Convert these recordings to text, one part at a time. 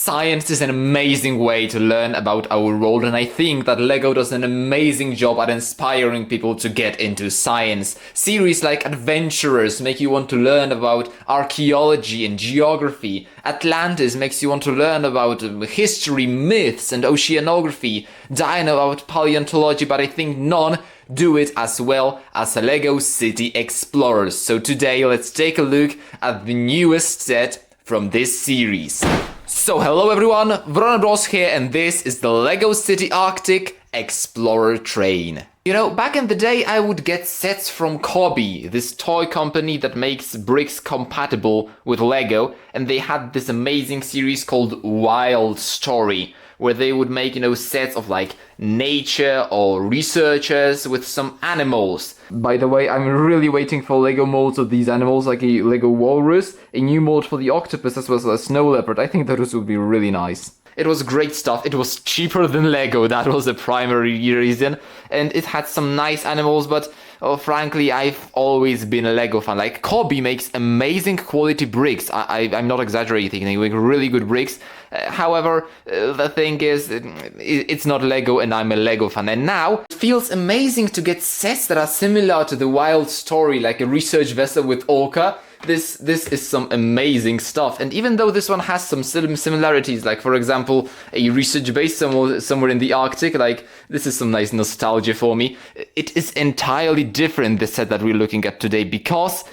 Science is an amazing way to learn about our world, and I think that LEGO does an amazing job at inspiring people to get into science. Series like Adventurers make you want to learn about archaeology and geography. Atlantis makes you want to learn about history, myths, and oceanography. Dino about paleontology, but I think none do it as well as LEGO City Explorers. So today let's take a look at the newest set from this series. So hello everyone, Bros here, and this is the LEGO City Arctic Explorer Train. You know, back in the day I would get sets from Cobby, this toy company that makes bricks compatible with LEGO, and they had this amazing series called Wild Story, where they would make, sets of like nature or researchers with some animals. By the way, I'm really waiting for LEGO molds of these animals, like a LEGO walrus, a new mold for the octopus as well as a snow leopard. I think those would be really nice. It was great stuff. It was cheaper than LEGO, that was the primary reason. And it had some nice animals, but frankly, I've always been a LEGO fan. Like, Cobby makes amazing quality bricks. I'm not exaggerating, they make really good bricks. However, the thing is, it's not LEGO and I'm a LEGO fan. And now, it feels amazing to get sets that are similar to the Wild Story, like a research vessel with Orca. This is some amazing stuff, and even though this one has some similarities, like for example a research base somewhere in the Arctic, like this is some nice nostalgia for me, it is entirely different, the set that we're looking at today, because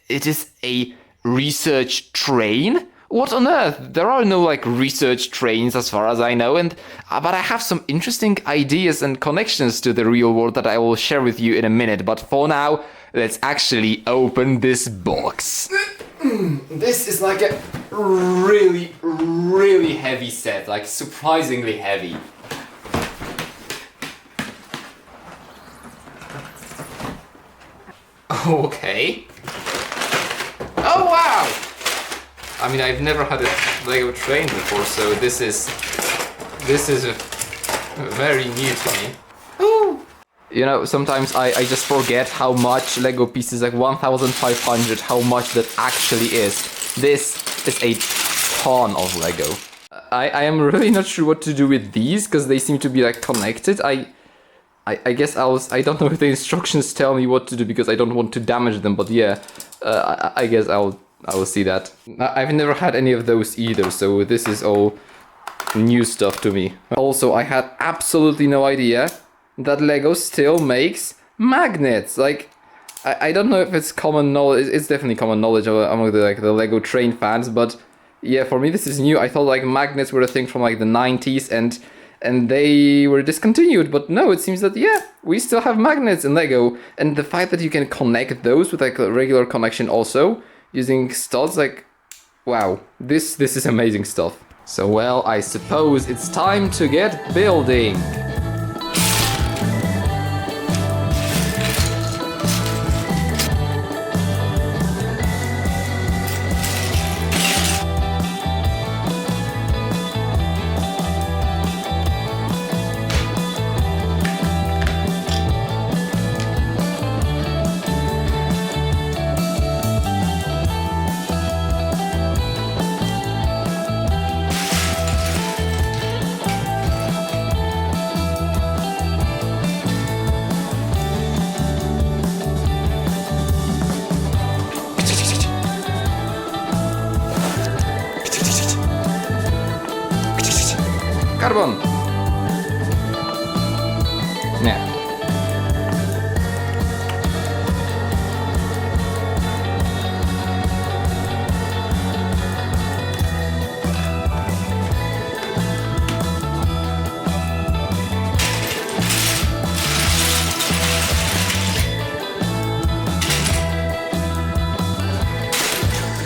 it is a research train. What on earth? There are no like research trains as far as I know, but I have some interesting ideas and connections to the real world that I will share with you in a minute. But for now, let's actually open this box. This is like a really, really heavy set, like surprisingly heavy. Okay. Oh wow! I mean, I've never had a LEGO train before, so this is very new to me. Ooh. You know, sometimes I just forget how much LEGO pieces, like 1,500, how much that actually is. This is a ton of LEGO. I am really not sure what to do with these, because they seem to be like connected. I guess I don't know if the instructions tell me what to do, because I don't want to damage them, but yeah, I guess I will see that. I've never had any of those either, so this is all new stuff to me. Also, I had absolutely no idea that LEGO still makes magnets. Like, I don't know if it's common knowledge. It's definitely common knowledge among the LEGO train fans, but yeah, for me this is new. I thought like magnets were a thing from like the 90s and they were discontinued, but no, it seems that yeah, we still have magnets in LEGO, and the fact that you can connect those with like a regular connection also using studs, like, wow, this is amazing stuff. So well, I suppose it's time to get building. Carbon! Nie.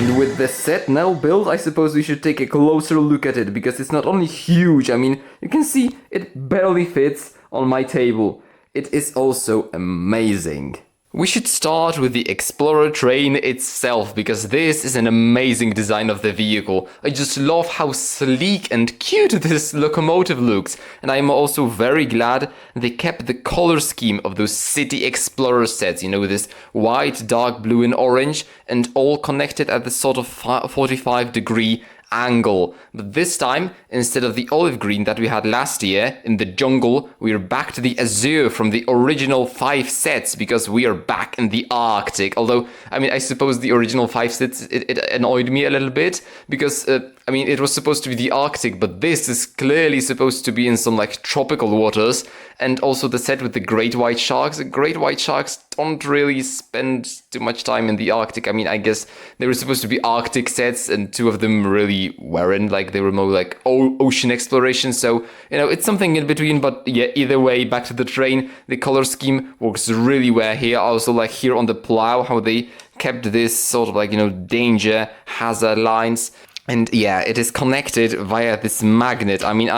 And with the set now built, I suppose we should take a closer look at it, because it's not only huge, I mean, you can see it barely fits on my table. It is also amazing. We should start with the Explorer train itself, because this is an amazing design of the vehicle. I just love how sleek and cute this locomotive looks, and I'm also very glad they kept the color scheme of those City Explorer sets, you know, this white, dark blue and orange, and all connected at the sort of 45-degree angle. But this time, instead of the olive green that we had last year in the jungle, we're back to the azure from the original 5 sets, because we are back in the Arctic. Although, I mean, I suppose the original 5 sets, it annoyed me a little bit, because, I mean, it was supposed to be the Arctic, but this is clearly supposed to be in some, like, tropical waters. And also the set with the great white sharks. The great white sharks don't really spend too much time in the Arctic. I mean, I guess they were supposed to be Arctic sets, and 2 of them really weren't. Like, they were more like ocean exploration. So, you know, it's something in between. But yeah, either way, back to the train. The color scheme works really well here. Also, like here on the plow, how they kept this sort of like, you know, danger, hazard lines. And yeah, it is connected via this magnet. I mean,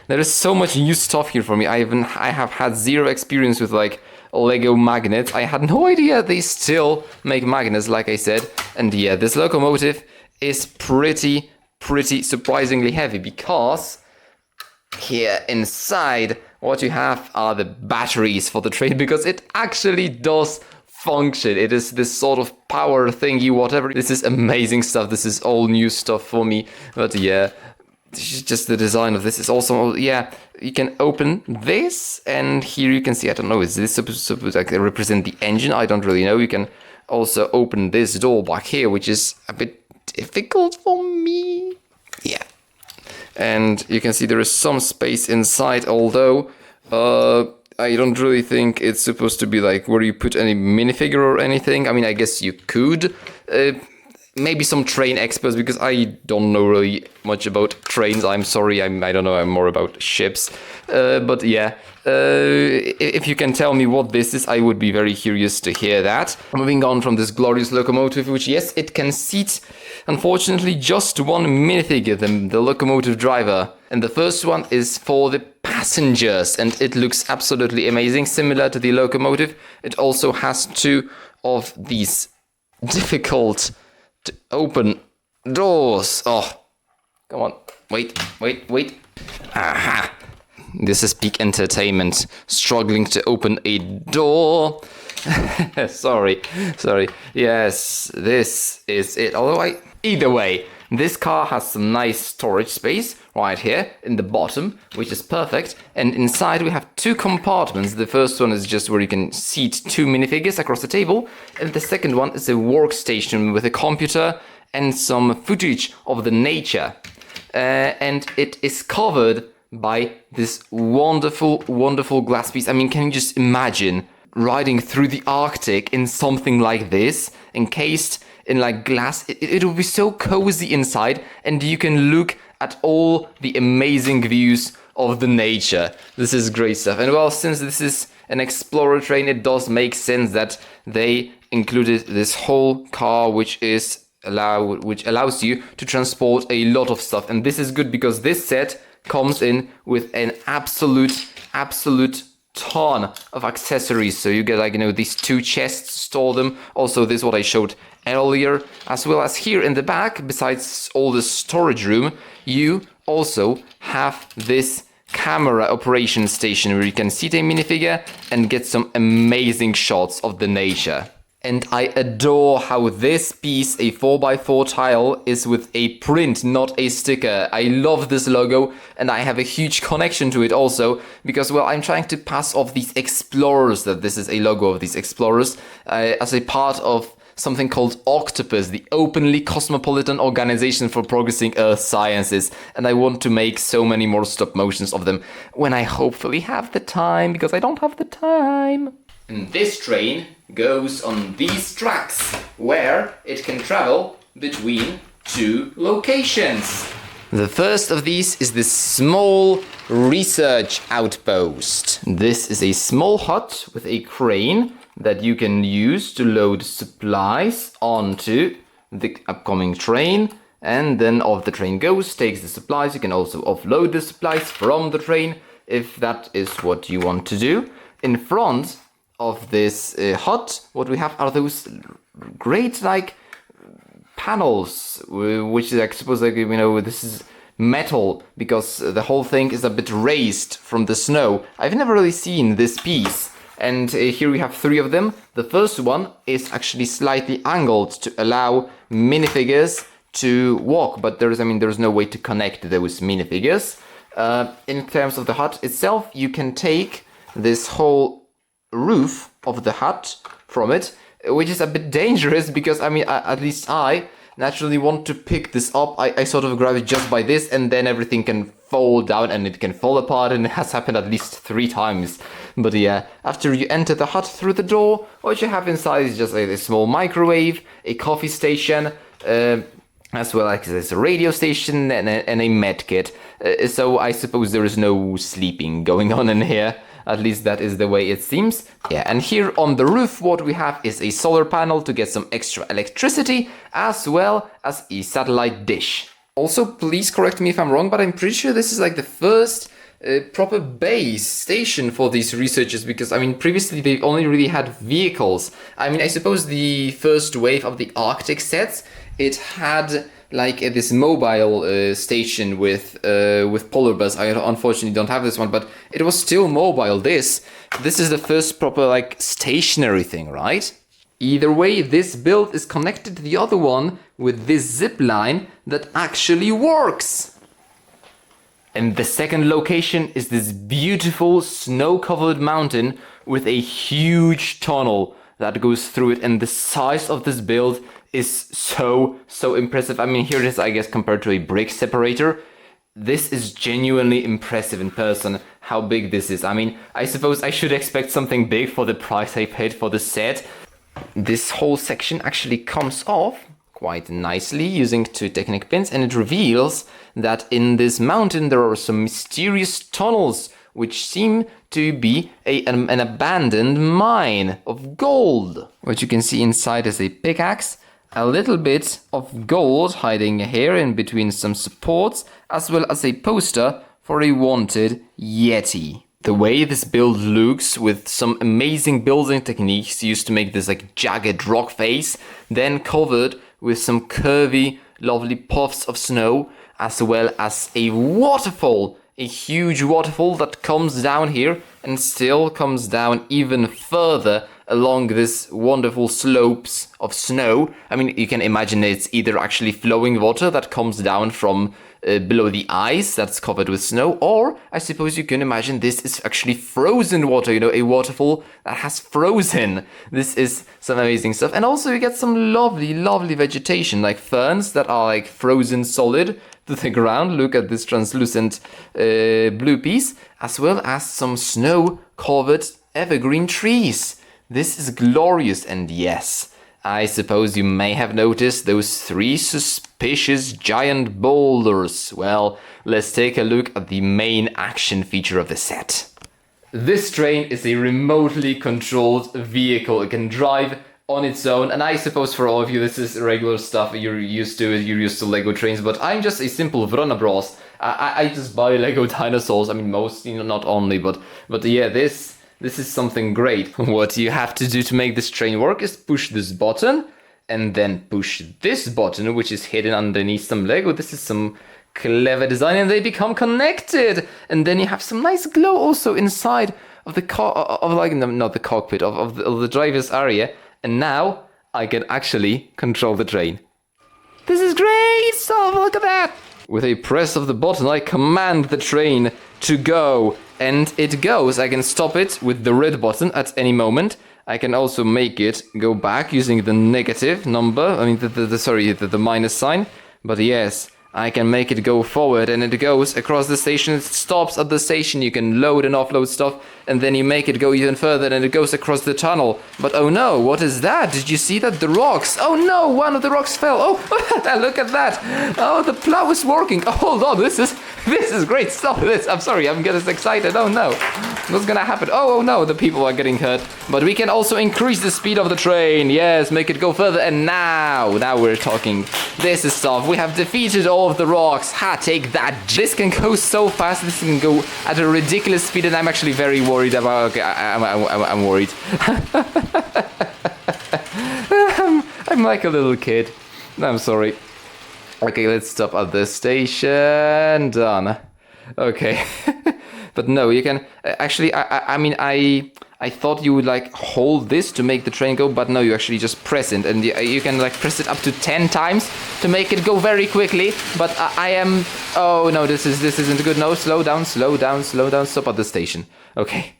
there is so much new stuff here for me. I have had 0 experience with like Lego magnets. I had no idea they still make magnets, like I said. And yeah, this locomotive is pretty surprisingly heavy, because here inside what you have are the batteries for the train, because it actually does function. It is this sort of power thingy, whatever. This is amazing stuff. This is all new stuff for me. But yeah, just the design of this is also, yeah, you can open this, and here you can see, I don't know, is this supposed to like represent the engine? I don't really know. You can also open this door back here, which is a bit difficult for me. Yeah. And you can see there is some space inside, although I don't really think it's supposed to be like where you put any minifigure or anything. I mean, I guess you could. Maybe some train experts, because I don't know really much about trains. I'm sorry, I don't know, I'm more about ships. But yeah, if you can tell me what this is, I would be very curious to hear that. Moving on from this glorious locomotive, which, yes, it can seat, unfortunately, just 1 minifigure, the locomotive driver. And the first one is for the passengers, and it looks absolutely amazing, similar to the locomotive. It also has 2 of these difficult to open doors. Oh, come on, wait. Aha, this is peak entertainment, struggling to open a door. sorry, yes, this is it. Although either way, this car has some nice storage space right here in the bottom, which is perfect. And inside we have 2 compartments. The first one is just where you can seat 2 minifigures across the table. And the second one is a workstation with a computer and some footage of the nature. And it is covered by this wonderful glass piece. I mean, can you just imagine riding through the Arctic in something like this, encased in like glass? It will be so cozy inside, and you can look at all the amazing views of the nature. This is great stuff. And well, since this is an Explorer train, it does make sense that they included this whole car, which allows you to transport a lot of stuff. And this is good, because this set comes in with an absolute ton of accessories. So you get, like, you know, these 2 chests to store them. Also this what I showed earlier, as well as here in the back, besides all the storage room, you also have this camera operation station where you can seat a minifigure and get some amazing shots of the nature. And I adore how this piece, a 4x4 tile, is with a print, not a sticker. I love this logo, and I have a huge connection to it also, because, well, I'm trying to pass off these explorers, that this is a logo of these explorers, as a part of something called Octopus, the openly cosmopolitan organization for progressing earth sciences. And I want to make so many more stop motions of them when I hopefully have the time, because I don't have the time. And this train goes on these tracks, where it can travel between 2 locations. The first of these is this small research outpost. This is a small hut with a crane that you can use to load supplies onto the upcoming train. And then off the train goes, takes the supplies. You can also offload the supplies from the train if that is what you want to do. In front of this hut, what we have are those great, like, panels, which is, I suppose, like, you know, this is metal, because the whole thing is a bit raised from the snow. I've never really seen this piece. And here we have 3 of them. The first one is actually slightly angled to allow minifigures to walk, but there's no way to connect those minifigures. In terms of the hut itself, you can take this whole roof of the hut from it, which is a bit dangerous because at least I naturally want to pick this up. I sort of grab it just by this, and then everything can fall down and it can fall apart, and it has happened at least 3 times. But yeah, after you enter the hut through the door, what you have inside is just a small microwave, a coffee station, as well as a radio station and a med kit. So I suppose there is no sleeping going on in here. At least that is the way it seems. Yeah, and here on the roof what we have is a solar panel to get some extra electricity, as well as a satellite dish. Also, please correct me if I'm wrong, but I'm pretty sure this is like the first proper base station for these researchers, because previously they only really had vehicles. I suppose the first wave of the Arctic sets, it had like this mobile station with polar bears. I unfortunately don't have this one, but it was still mobile. This is the first proper like stationary thing, right? Either way, this build is connected to the other one with this zip line that actually works. And the second location is this beautiful snow-covered mountain with a huge tunnel that goes through it, and the size of this build is so impressive. Here it is, I guess, compared to a brick separator. This is genuinely impressive in person, how big this is. I suppose I should expect something big for the price I paid for the set. This whole section actually comes off quite nicely using 2 Technic pins, and it reveals that in this mountain there are some mysterious tunnels which seem to be an abandoned mine of gold. What you can see inside is a pickaxe, a little bit of gold hiding here in between some supports, as well as a poster for a wanted Yeti. The way this build looks, with some amazing building techniques used to make this like jagged rock face, then covered with some curvy, lovely puffs of snow, as well as a waterfall, a huge waterfall that comes down here and still comes down even further along this wonderful slopes of snow. You can imagine it's either actually flowing water that comes down from below the ice that's covered with snow, or I suppose you can imagine this is actually frozen water, a waterfall that has frozen. This is some amazing stuff. And also you get some lovely vegetation, like ferns that are like frozen solid to the ground. Look at this translucent blue piece, as well as some snow-covered evergreen trees. This is glorious. And yes, I suppose you may have noticed those 3 suspicious giant boulders. Well, let's take a look at the main action feature of the set. This train is a remotely controlled vehicle. It can drive on its own, and I suppose for all of you this is regular stuff. You're used to Lego trains, but I'm just a simple Vrona. I just buy Lego dinosaurs. Mostly, not only, but yeah, this is something great. What you have to do to make this train work is push this button, and then push this button, which is hidden underneath some Lego. This is some clever design, and they become connected. And then you have some nice glow also inside of the not the cockpit, of the driver's area. And now I can actually control the train. This is great stuff, look at that! With a press of the button, I command the train to go, and it goes. I can stop it with the red button at any moment. I can also make it go back using the negative number, the minus sign. But yes, I can make it go forward, and it goes across the station. It stops at the station. You can load and offload stuff, and then you make it go even further, and it goes across the tunnel. But oh no, what is that? Did you see that? The rocks. Oh no, one of the rocks fell. Oh, look at that. Oh, the plow is working. Oh, hold on, this is great stuff. I'm sorry, I'm getting excited. Oh no, what's gonna happen? Oh no, the people are getting hurt. But we can also increase the speed of the train. Yes, make it go further. And now we're talking. This is stuff. We have defeated all of the rocks. Ha, take that. This can go so fast. This can go at a ridiculous speed, and I'm actually very worried about. Okay, I'm worried. I'm like a little kid. I'm sorry. Okay, let's stop at the station. Done. Okay. But no, you can actually. I I thought you would like hold this to make the train go, but no, you actually just press it, and you can like press it up to 10 times to make it go very quickly. But I am, oh no, this isn't good. No, slow down, stop at the station. Okay.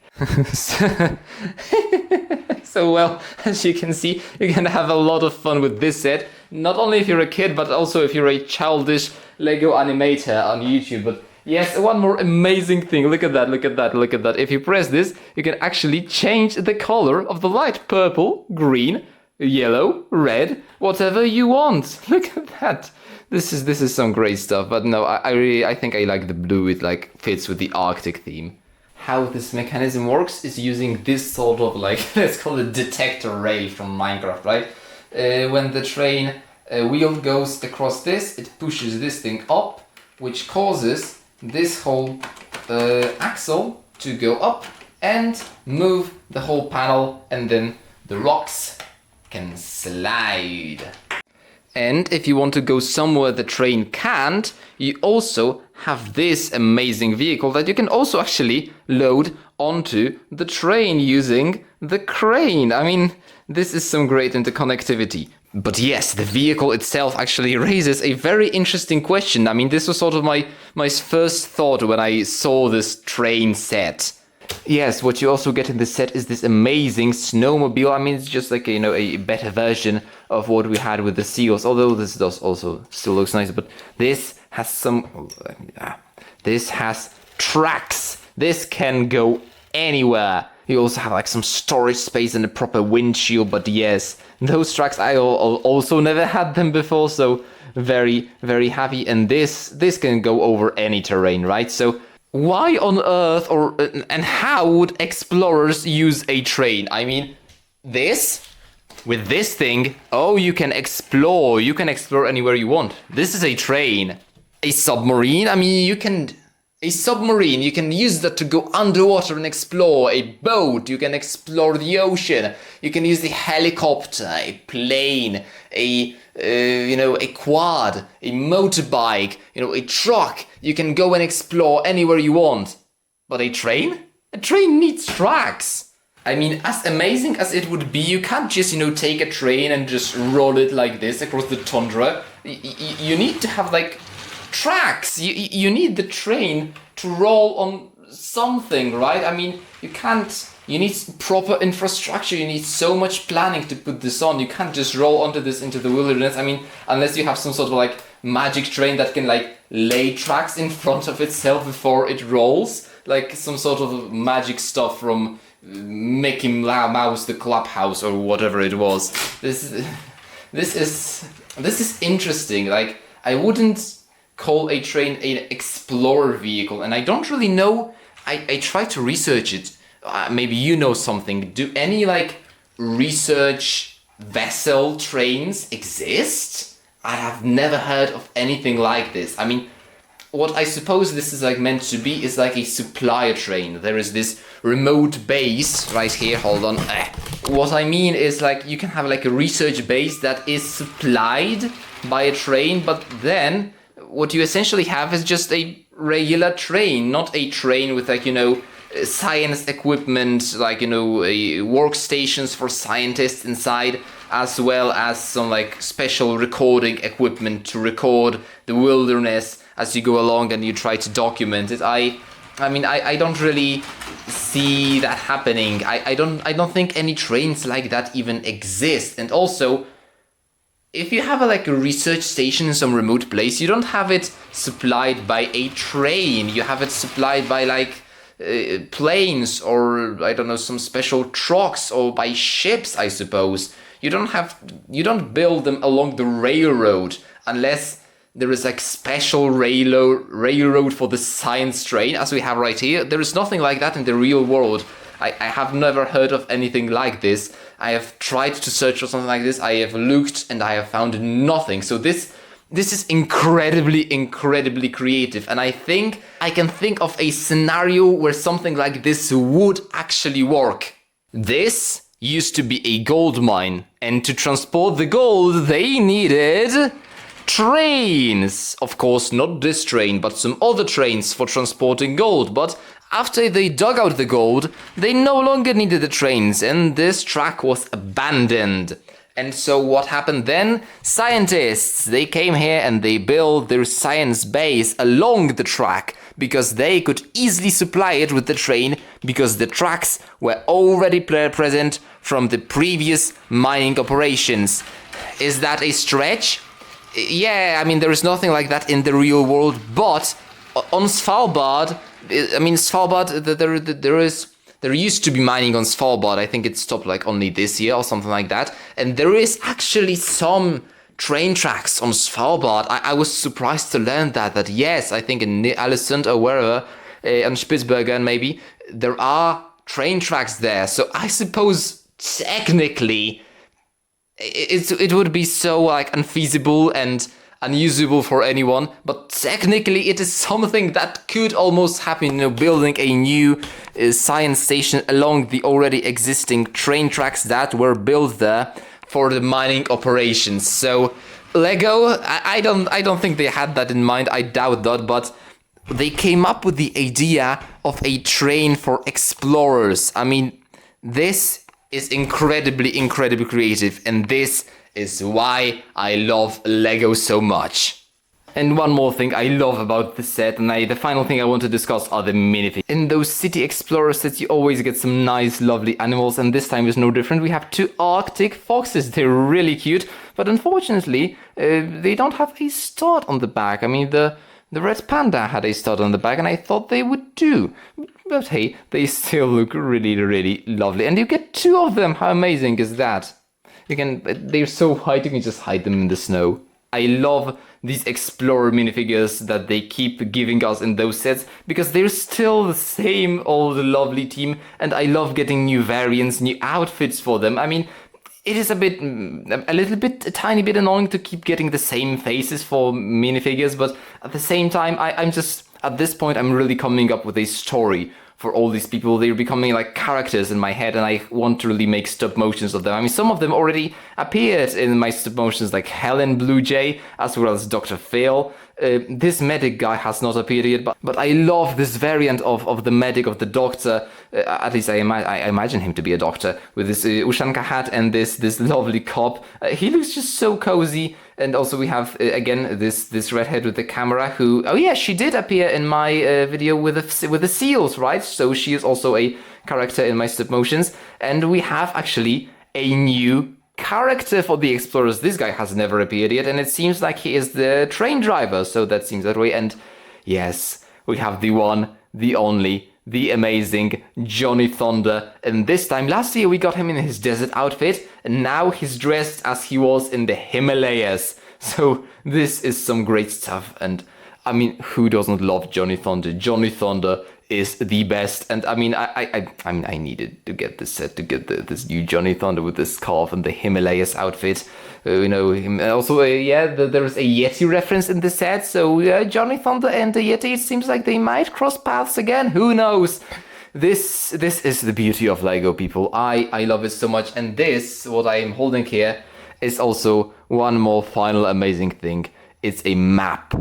So well, as you can see, you can have a lot of fun with this set. Not only if you're a kid, but also if you're a childish Lego animator on YouTube. But yes, one more amazing thing. Look at that. If you press this, you can actually change the color of the light. Purple, green, yellow, red, whatever you want. Look at that. This is some great stuff. But no, I think I like the blue. It like fits with the Arctic theme. How this mechanism works is using this sort of like, let's call it detector rail from Minecraft, right? When the train wheel goes across this, it pushes this thing up, which causes this whole axle to go up and move the whole panel, and then the rocks can slide. And if you want to go somewhere the train can't, you also have this amazing vehicle that you can also actually load onto the train using the crane. I mean, this is some great interconnectivity. But yes, the vehicle itself actually raises a very interesting question. I mean, this was sort of my first thought when I saw this train set. Yes, what you also get in this set is this amazing snowmobile. I mean, it's just like, you know, a better version of what we had with the seals. Although this does also still looks nice, but this has some... this has tracks. This can go anywhere. You also have like some storage space and a proper windshield. But yes, those tracks, I also never had them before. So very, very happy. And this can go over any terrain, right? So why on earth and how would explorers use a train? I mean, with this thing, oh, you can explore anywhere you want. This is a train. A submarine, I mean, you can use that to go underwater and explore. A boat, you can explore the ocean. You can use the helicopter, a plane, a quad, a motorbike, a truck. You can go and explore anywhere you want. But a train? A train needs tracks. I mean, as amazing as it would be, you can't just, take a train and just roll it like this across the tundra. You need to have, like, tracks. You need the train to roll on something, right? I mean, you need proper infrastructure. You need so much planning to put this on. You can't just roll onto this into the wilderness. I mean, unless you have some sort of like magic train that can like lay tracks in front of itself before it rolls, like some sort of magic stuff from Mickey Mouse, the Clubhouse, or whatever it was. This is interesting. Like, I wouldn't call a train an explorer vehicle, and I don't really know. I tried to research it. Maybe you know something. Do any like research vessel trains exist? I have never heard of anything like this. I mean, what I suppose this is like meant to be is like a supplier train. There is this remote base right here. Hold on. What I mean is like you can have like a research base that is supplied by a train, but then what you essentially have is just a regular train, not a train with like, science equipment, like, workstations for scientists inside, as well as some like special recording equipment to record the wilderness as you go along and you try to document it. I mean, I don't really see that happening. I don't think any trains like that even exist. And also, if you have a research station in some remote place, you don't have it supplied by a train. You have it supplied by like planes, or I don't know, some special trucks, or by ships, I suppose. You don't build them along the railroad unless there is like special railroad for the science train, as we have right here. There is nothing like that in the real world. I have never heard of anything like this. I have tried to search for something like this. I have looked and I have found nothing. So this is incredibly creative. And I think I can think of a scenario where something like this would actually work. This used to be a gold mine. And to transport the gold, they needed trains. Of course, not this train, but some other trains for transporting gold. But after they dug out the gold, they no longer needed the trains, and this track was abandoned. And so what happened then? Scientists, they came here and they built their science base along the track because they could easily supply it with the train because the tracks were already present from the previous mining operations. Is that a stretch? Yeah, I mean, there is nothing like that in the real world, but on Svalbard, I mean, Svalbard, there used to be mining on Svalbard. I think it stopped like only this year or something like that. And there is actually some train tracks on Svalbard. I was surprised to learn that yes, I think in Ny-Ålesund or wherever, on Spitsbergen maybe, there are train tracks there. So I suppose technically it would be so like unfeasible and unusable for anyone, but technically it is something that could almost happen, building a new science station along the already existing train tracks that were built there for the mining operations. So Lego, I don't think they had that in mind, I doubt that, but they came up with the idea of a train for explorers. I mean, this is incredibly creative, and this is why I love Lego so much. And one more thing I love about the set, and the final thing I want to discuss are the minifigures. In those city explorer sets, you always get some nice, lovely animals, and this time is no different. We have 2 Arctic foxes. They're really cute, but unfortunately, they don't have a stud on the back. I mean, the red panda had a stud on the back, and I thought they would too. But hey, they still look really lovely. And you get 2 of them. How amazing is that? They're so white, you can just hide them in the snow. I love these explorer minifigures that they keep giving us in those sets because they're still the same old lovely team, and I love getting new variants, new outfits for them. I mean, it is a tiny bit annoying to keep getting the same faces for minifigures, but at the same time, I'm just, at this point, I'm really coming up with a story for all these people. They're becoming like characters in my head, and I want to really make stop motions of them. I mean, some of them already appeared in my stop motions, like Helen Blue Jay, as well as Dr. Phil. This medic guy has not appeared yet, but I love this variant of the medic, of the doctor. At least I imagine him to be a doctor, with this Ushanka hat and this lovely cop. He looks just so cozy. And also we have, again, this redhead with the camera who, oh yeah, she did appear in my video with the seals, right? So she is also a character in my stop motions. And we have actually a new character for the explorers. This guy has never appeared yet, and it seems like he is the train driver, so that seems that way. And yes, we have the one, the only, the amazing Johnny Thunder. And this time, last year we got him in his desert outfit, and now he's dressed as he was in the Himalayas. So this is some great stuff, and I mean, who doesn't love Johnny Thunder? Johnny Thunder is the best, and I mean, I needed to get this set, to get this new Johnny Thunder with this scarf and the Himalayas outfit. Also, there is a Yeti reference in the set, so Johnny Thunder and the Yeti, it seems like they might cross paths again. Who knows? This is the beauty of Lego, people. I love it so much, and this, what I am holding here, is also one more final amazing thing. It's a map.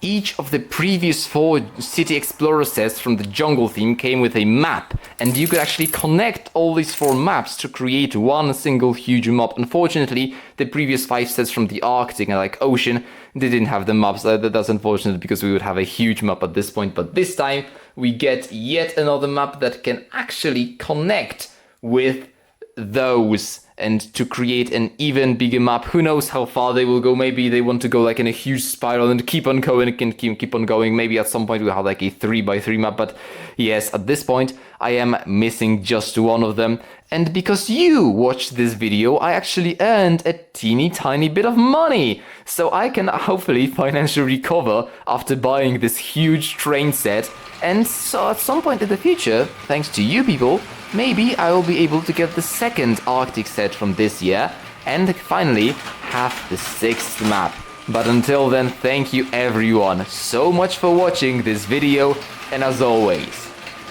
Each of the previous 4 City Explorer sets from the jungle theme came with a map, and you could actually connect all these 4 maps to create one single huge map. Unfortunately, the previous 5 sets from the Arctic and like Ocean, they didn't have the maps. That's unfortunate because we would have a huge map at this point, but this time we get yet another map that can actually connect with those, and to create an even bigger map. Who knows how far they will go? Maybe they want to go like in a huge spiral and keep on going and keep on going. Maybe at some point we'll have like a 3x3 map, but yes, at this point I am missing just one of them. And because you watched this video, I actually earned a teeny tiny bit of money. So I can hopefully financially recover after buying this huge train set. And so at some point in the future, thanks to you people, maybe I will be able to get the second Arctic set from this year and finally have the 6th map. But until then, thank you everyone so much for watching this video, and as always,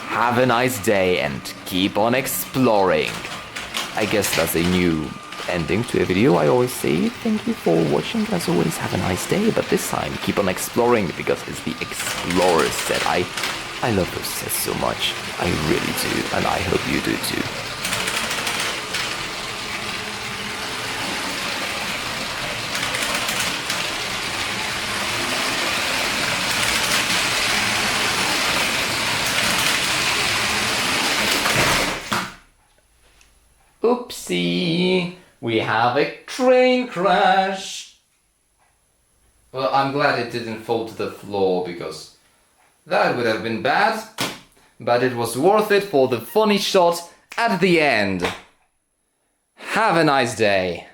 have a nice day and keep on exploring. I guess that's a new ending to a video. I always say thank you for watching, as always, have a nice day, but this time keep on exploring because it's the Explorer set. I I love those sets so much. I really do, and I hope you do too. Oopsie! We have a train crash! Well, I'm glad it didn't fall to the floor because that would have been bad, but it was worth it for the funny shot at the end. Have a nice day.